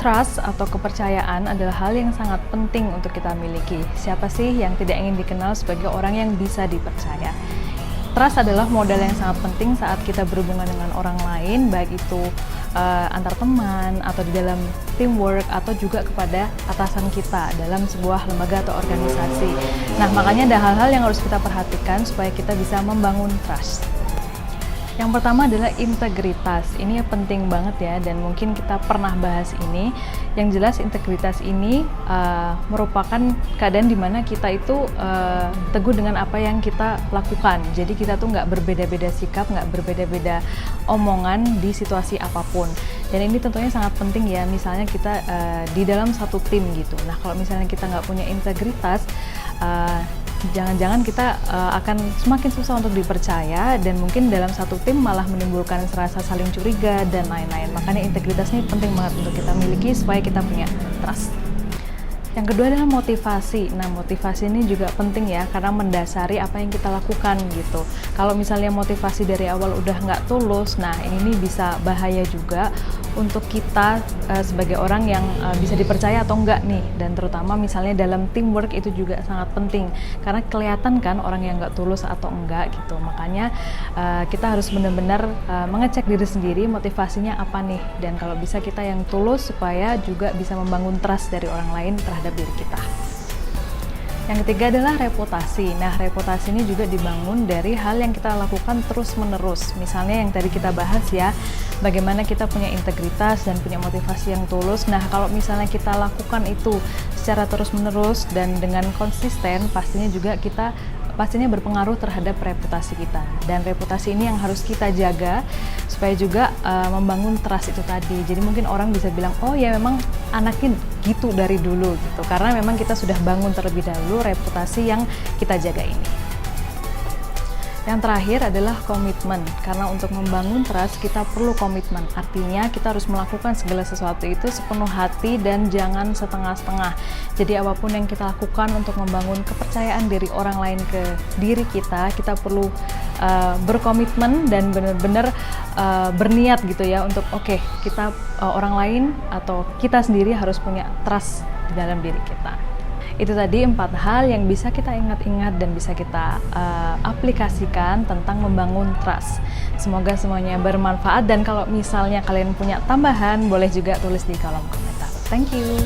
Trust atau kepercayaan adalah hal yang sangat penting untuk kita miliki. Siapa sih yang tidak ingin dikenal sebagai orang yang bisa dipercaya? Trust adalah modal yang sangat penting saat kita berhubungan dengan orang lain, baik itu antar teman, atau di dalam teamwork, atau juga kepada atasan kita dalam sebuah lembaga atau organisasi. Nah, makanya ada hal-hal yang harus kita perhatikan supaya kita bisa membangun trust. Yang pertama adalah integritas. Ini penting banget ya, dan mungkin kita pernah bahas ini. Yang jelas integritas ini merupakan keadaan dimana kita itu teguh dengan apa yang kita lakukan. Jadi kita tuh nggak berbeda-beda sikap, nggak berbeda-beda omongan di situasi apapun. Dan ini tentunya sangat penting ya, misalnya kita di dalam satu tim gitu. Nah, kalau misalnya kita nggak punya integritas, jangan-jangan kita akan semakin susah untuk dipercaya, dan mungkin dalam satu tim malah menimbulkan rasa saling curiga dan lain-lain. Makanya integritas ini penting banget untuk kita miliki supaya kita punya trust. Yang kedua adalah motivasi. Nah, motivasi ini juga penting ya, karena mendasari apa yang kita lakukan gitu. Kalau misalnya motivasi dari awal udah nggak tulus, nah ini bisa bahaya juga untuk kita sebagai orang yang bisa dipercaya atau enggak nih. Dan terutama misalnya dalam teamwork itu juga sangat penting, karena kelihatan kan orang yang nggak tulus atau enggak gitu. Makanya kita harus benar-benar mengecek diri sendiri motivasinya apa nih, dan kalau bisa kita yang tulus supaya juga bisa membangun trust dari orang lain terhadap diri kita. Yang ketiga adalah reputasi. Nah, reputasi ini juga dibangun dari hal yang kita lakukan terus-menerus. Misalnya yang tadi kita bahas ya, bagaimana kita punya integritas dan punya motivasi yang tulus. Nah, kalau misalnya kita lakukan itu secara terus-menerus dan dengan konsisten, pastinya berpengaruh terhadap reputasi kita. Dan reputasi ini yang harus kita jaga supaya juga membangun trust itu tadi. Jadi mungkin orang bisa bilang, oh ya memang anaknya gitu dari dulu gitu, karena memang kita sudah bangun terlebih dahulu reputasi yang kita jaga ini. Yang terakhir adalah komitmen, karena untuk membangun trust kita perlu komitmen. Artinya kita harus melakukan segala sesuatu itu sepenuh hati dan jangan setengah-setengah. Jadi apapun yang kita lakukan untuk membangun kepercayaan diri orang lain ke diri kita perlu berkomitmen dan benar-benar berniat gitu ya, untuk kita orang lain atau kita sendiri harus punya trust di dalam diri kita. Itu tadi 4 hal yang bisa kita ingat-ingat dan bisa kita aplikasikan tentang membangun trust. Semoga semuanya bermanfaat, dan kalau misalnya kalian punya tambahan boleh juga tulis di kolom komentar. Thank you.